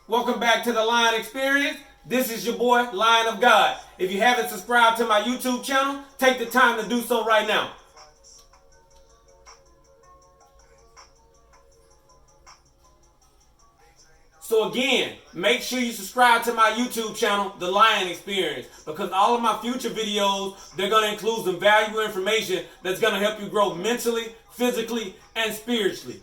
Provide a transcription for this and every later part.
Welcome back to the Lion Experience. This is your boy, Lion of God. If you haven't subscribed to my YouTube channel, take the time to do so right now. So again, make sure you subscribe to my YouTube channel, The Lion Experience, because all of my future videos, they're going to include some valuable information that's going to help you grow mentally, physically, and spiritually.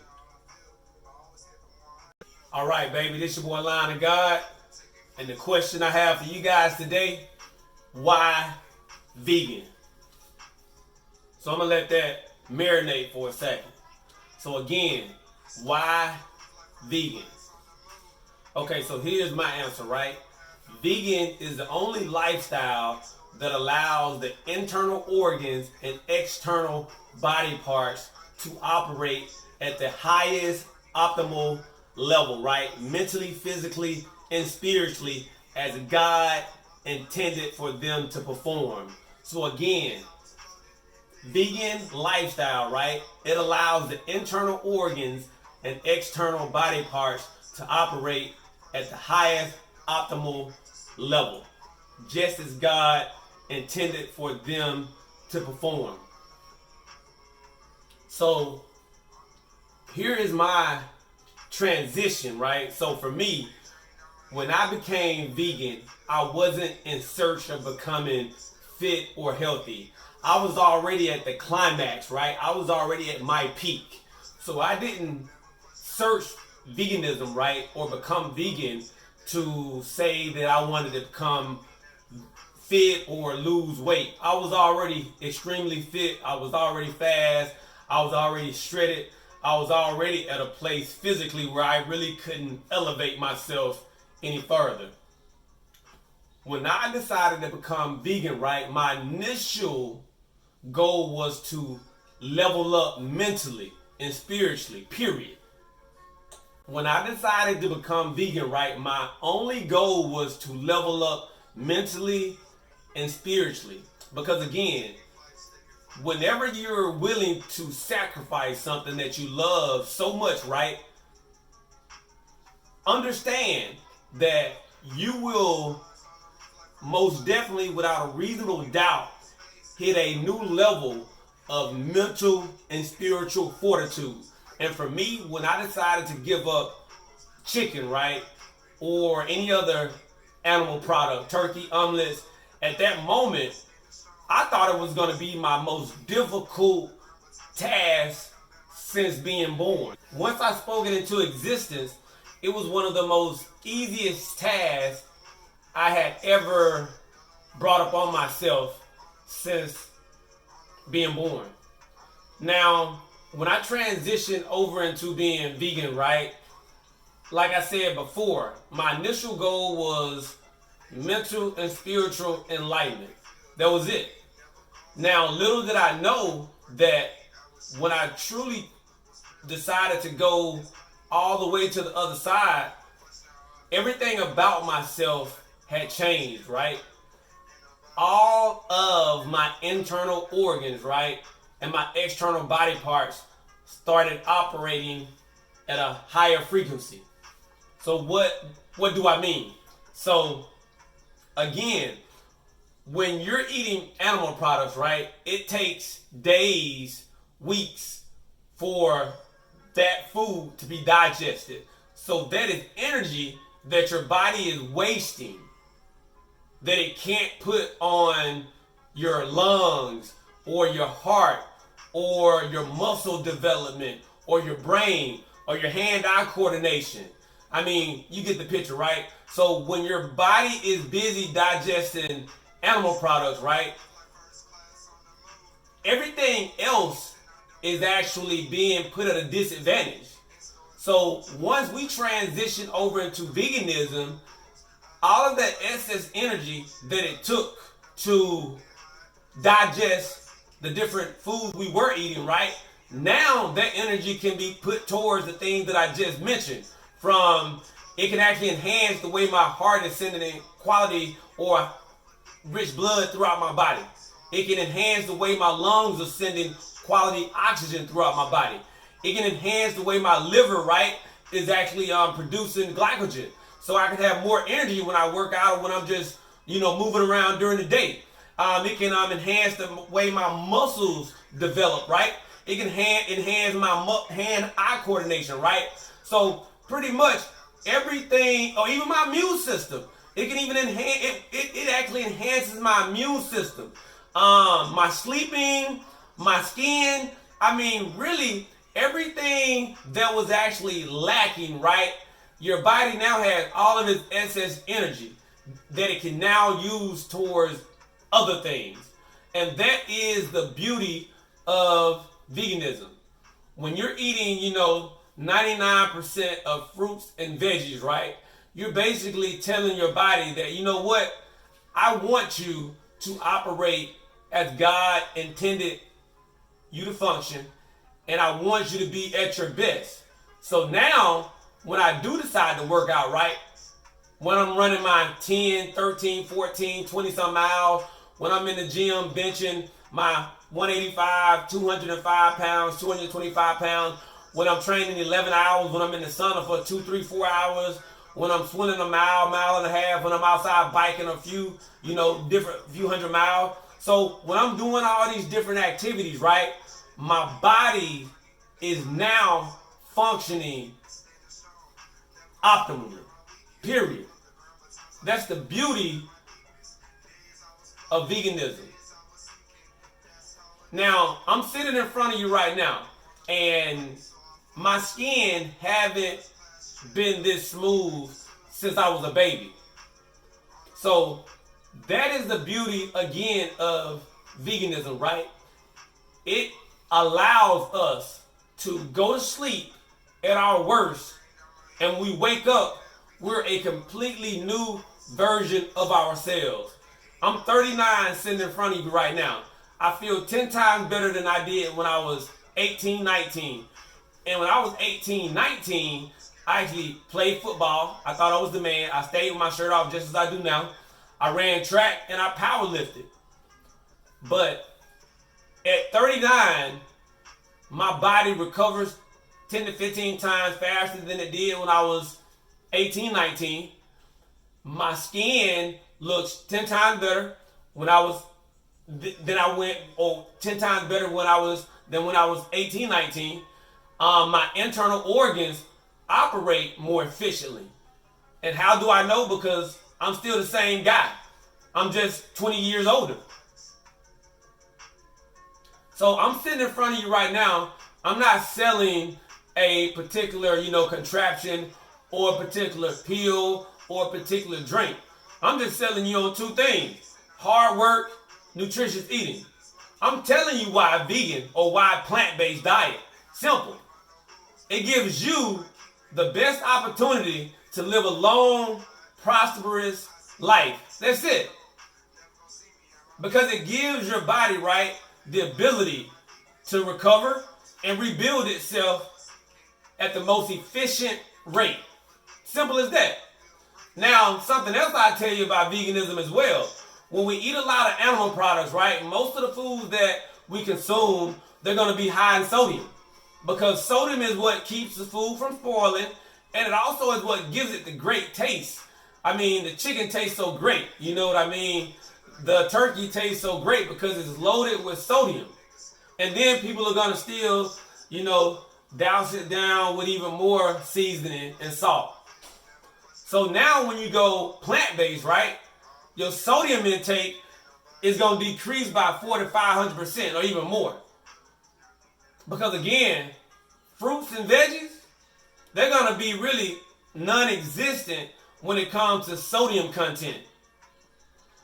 All right, baby, this is your boy, Lion of God, and the question I have for you guys today, why vegan? So I'm going to let that marinate for a second. So again, why vegan? Okay, so here's my answer, right? Vegan is the only lifestyle that allows the internal organs and external body parts to operate at the highest optimal level, right? Mentally, physically, and spiritually, as God intended for them to perform. So again, vegan lifestyle, right? It allows the internal organs and external body parts to operate at the highest optimal level, just as God intended for them to perform. So here is my transition, right? So for me, when I became vegan, I wasn't in search of becoming fit or healthy. I was already at the climax, right? I was already at my peak. So I didn't search veganism, right, or become vegan to say that I wanted to become fit or lose weight. I was already extremely fit. I was already fast. I was already shredded. I was already at a place physically where I really couldn't elevate myself any further. When I decided to become vegan, right, my initial goal was to level up mentally and spiritually, period. When I decided to become vegan, right, my only goal was to level up mentally and spiritually. Because again, whenever you're willing to sacrifice something that you love so much, right, understand that you will most definitely, without a reasonable doubt, hit a new level of mental and spiritual fortitude. And for me, when I decided to give up chicken, right, or any other animal product, turkey, omelets, at that moment, I thought it was going to be my most difficult task since being born. Once I spoke it into existence, it was one of the most easiest tasks I had ever brought upon myself since being born. Now, when I transitioned over into being vegan, right, like I said before, my initial goal was mental and spiritual enlightenment. That was it. Now, little did I know that when I truly decided to go all the way to the other side, everything about myself had changed, right? All of my internal organs, right, and my external body parts started operating at a higher frequency. So what do I mean? So again, when you're eating animal products, right, it takes days, weeks for that food to be digested. So that is energy that your body is wasting, that it can't put on your lungs or your heart or your muscle development or your brain or your hand-eye coordination. I mean, you get the picture, right? So when your body is busy digesting animal products, right, everything else is actually being put at a disadvantage. So once we transition over into veganism, all of that excess energy that it took to digest the different foods we were eating, right, now that energy can be put towards the things that I just mentioned. From, it can actually enhance the way my heart is sending in quality or rich blood throughout my body. It can enhance the way my lungs are sending quality oxygen throughout my body. It can enhance the way my liver, right, is actually producing glycogen. so I can have more energy when I work out or when I'm just, moving around during the day. It can enhance the way my muscles develop, right? It can enhance my hand-eye coordination, right? So pretty much everything, or even my immune system, it can even enhance. It actually enhances my immune system, my sleeping, my skin. I mean, really, everything that was actually lacking, right? Your body now has all of its excess energy that it can now use towards other things. And that is the beauty of veganism. When you're eating, 99% of fruits and veggies, right? You're basically telling your body that, you know what? I want you to operate as God intended you to function, and I want you to be at your best. So now, when I do decide to work out, right? When I'm running my 10, 13, 14, 20 some miles, when I'm in the gym benching my 185, 205 pounds, 225 pounds, when I'm training 11 hours, when I'm in the sauna for 2, 3, 4 hours, when I'm swimming a mile, mile and a half, when I'm outside biking a few, few hundred miles. So when I'm doing all these different activities, right, my body is now functioning optimally, period. That's the beauty of veganism. Now, I'm sitting in front of you right now, and my skin haven't been this smooth since I was a baby. So that is the beauty, again, of veganism, right? It allows us to go to sleep at our worst, and we wake up, we're a completely new version of ourselves. I'm 39 sitting in front of you right now. I feel 10 times better than I did when I was 18, 19. And when I was 18, 19, I actually played football. I thought I was the man. I stayed with my shirt off just as I do now. I ran track and I power lifted. But at 39, my body recovers 10 to 15 times faster than it did when I was 18, 19. My skin looks 10 times better when I was, than I went, or 10 times better than when I was 18, 19. My internal organs operate more efficiently. And how do I know? Because I'm still the same guy. I'm just 20 years older. So I'm sitting in front of you right now. I'm not selling a particular, contraption or a particular pill or a particular drink. I'm just selling you on two things: hard work, nutritious eating. I'm telling you why vegan or why plant-based diet. Simple. It gives you the best opportunity to live a long, prosperous life. That's it. Because it gives your body, right, the ability to recover and rebuild itself at the most efficient rate. Simple as that. Now, something else I tell you about veganism as well. When we eat a lot of animal products, right, most of the foods that we consume, they're going to be high in sodium. Because sodium is what keeps the food from spoiling, and it also is what gives it the great taste. I mean, the chicken tastes so great, you know what I mean? The turkey tastes so great because it's loaded with sodium. And then people are going to still, douse it down with even more seasoning and salt. So now when you go plant-based, right, your sodium intake is going to decrease by 400 to 500% or even more. Because again, fruits and veggies, they're going to be really non-existent when it comes to sodium content.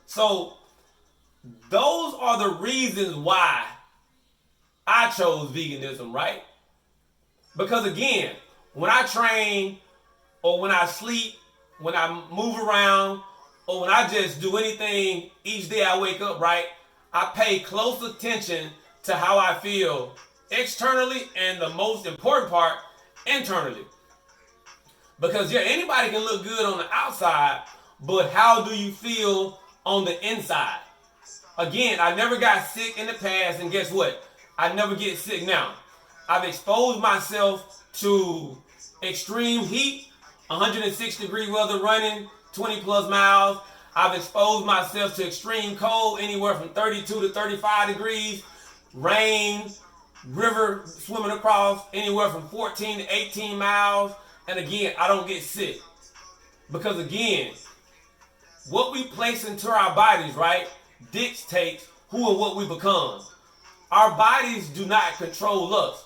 So those are the reasons why I chose veganism, right? Because again, when I train or when I sleep, when I move around, or when I just do anything each day I wake up, right, I pay close attention to how I feel externally and the most important part, internally. Because anybody can look good on the outside, but how do you feel on the inside? Again, I never got sick in the past, and guess what? I never get sick now. I've exposed myself to extreme heat, 106-degree weather running, 20 plus miles. I've exposed myself to extreme cold, anywhere from 32 to 35 degrees. Rain, river swimming across, anywhere from 14 to 18 miles. And again, I don't get sick. Because again, what we place into our bodies, right, dictates who and what we become. Our bodies do not control us.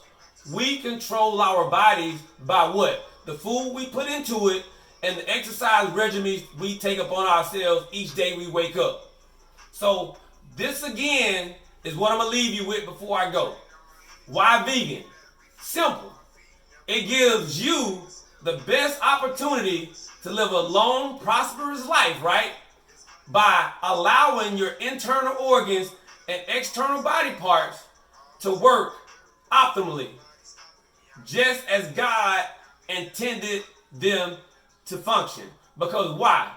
We control our bodies by what? The food we put into it and the exercise regimens we take upon ourselves each day we wake up. So this again is what I'm going to leave you with before I go. Why vegan? Simple. It gives you the best opportunity to live a long, prosperous life, right? By allowing your internal organs and external body parts to work optimally, just as God intended them to function. Because why?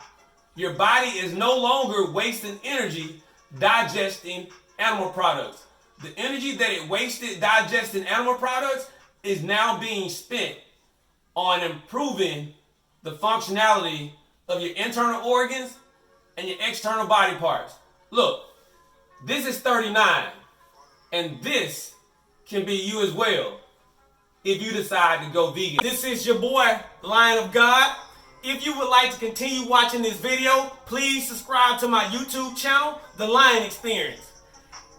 Your body is no longer wasting energy digesting animal products. The energy that it wasted digesting animal products is now being spent on improving the functionality of your internal organs and your external body parts. Look, this is 39, and this can be you as well if you decide to go vegan. This is your boy, Lion of God. If you would like to continue watching this video, please subscribe to my YouTube channel, The Lion Experience.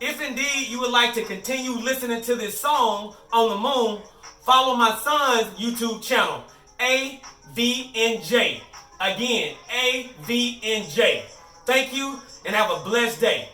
If indeed you would like to continue listening to this song on the moon, follow my son's YouTube channel, AVNJ. Again, AVNJ. Thank you and have a blessed day.